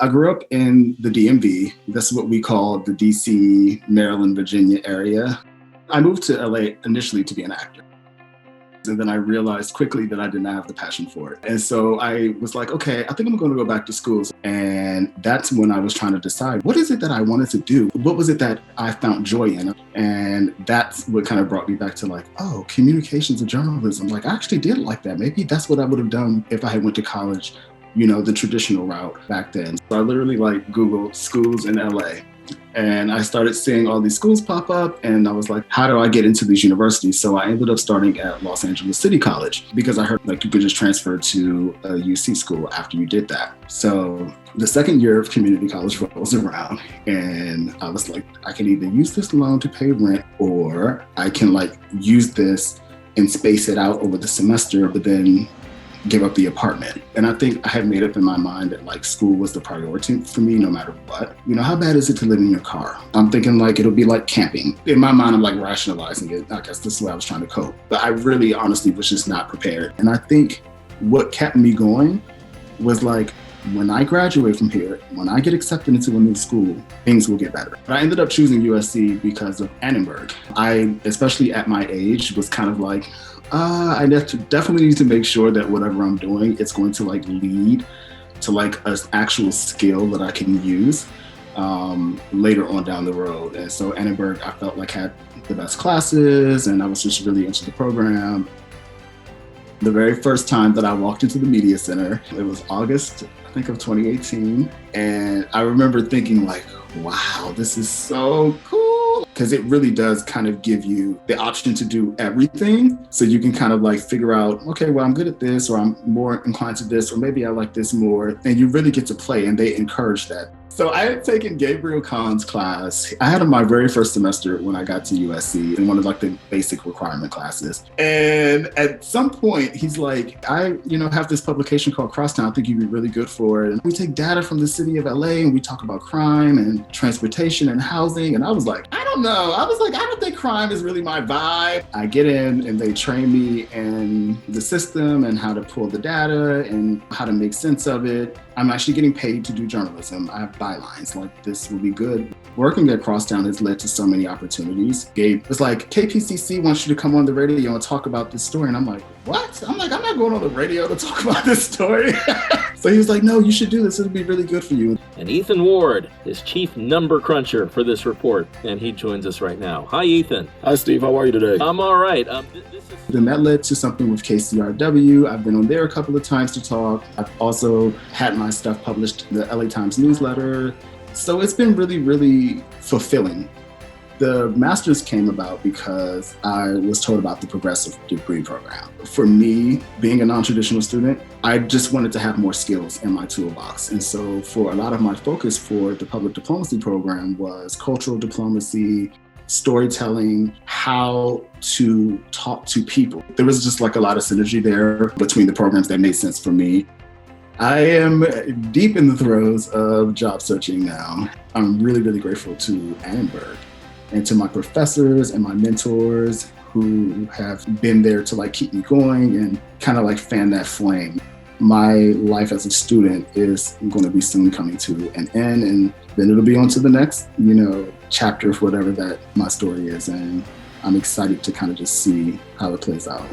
I grew up in the DMV. That's what we call the DC, Maryland, Virginia area. I moved to LA initially to be an actor. And then I realized quickly that I did not have the passion for it. And so I was like, okay, I think I'm going to go back to school. And that's when I was trying to decide, what is it that I wanted to do? What was it that I found joy in? And that's what kind of brought me back to like, oh, communications and journalism. Like, I actually did like that. Maybe that's what I would have done if I had went to college, the traditional route back then. So I literally Googled schools in LA. And I started seeing all these schools pop up, and I was like, how do I get into these universities? So I ended up starting at Los Angeles City College because I heard you could just transfer to a UC school after you did that. So the second year of community college rolls around, and I was like, I can either use this loan to pay rent, or I can use this and space it out over the semester, but then give up the apartment. And I think I had made up in my mind that school was the priority for me no matter what. How bad is it to live in your car? I'm thinking it'll be like camping. In my mind, I'm rationalizing it. I guess this is the way I was trying to cope. But I really honestly was just not prepared. And I think what kept me going was when I graduate from here, when I get accepted into a new school, things will get better. But I ended up choosing USC because of Annenberg. I, especially at my age, was kind of I definitely need to make sure that whatever I'm doing, it's going to lead to an actual skill that I can use later on down the road. And so Annenberg, I felt had the best classes, and I was just really into the program. The very first time that I walked into the media center, it was August, I think, of 2018. And I remember thinking wow, this is so cool. Because it really does kind of give you the option to do everything. So you can kind of figure out, okay, well, I'm good at this, or I'm more inclined to this, or maybe I like this more. And you really get to play, and they encourage that. So I had taken Gabriel Kahn's class. I had my very first semester when I got to USC in one of the basic requirement classes. And at some point, he's like, I have this publication called Crosstown. I think you'd be really good for it. And we take data from the city of LA, and we talk about crime and transportation and housing. And I was like, I don't know. I don't think crime is really my vibe. I get in, and they train me in the system and how to pull the data and how to make sense of it. I'm actually getting paid to do journalism. I have bylines this will be good. Working at Crosstown has led to so many opportunities. Gabe was like, KPCC wants you to come on the radio and talk about this story. And I'm like, what? I'm not going on the radio to talk about this story. So he was like, no, you should do this. It'll be really good for you. And Ethan Ward is chief number cruncher for this report, and he joins us right now. Hi, Ethan. Hi, Steve. How are you today? I'm all right. Then that led to something with KCRW. I've been on there a couple of times to talk. I've also had my stuff published in the LA Times newsletter. So it's been really, really fulfilling. The master's came about because I was told about the progressive degree program. For me, being a non-traditional student, I just wanted to have more skills in my toolbox. And so for a lot of my focus for the public diplomacy program was cultural diplomacy, storytelling, how to talk to people. There was just a lot of synergy there between the programs that made sense for me. I am deep in the throes of job searching now. I'm really, really grateful to Annenberg and to my professors and my mentors who have been there to keep me going and kind of fan that flame. My life as a student is going to be soon coming to an end, and then it'll be on to the next, chapter of whatever that my story is. And I'm excited to kind of just see how it plays out.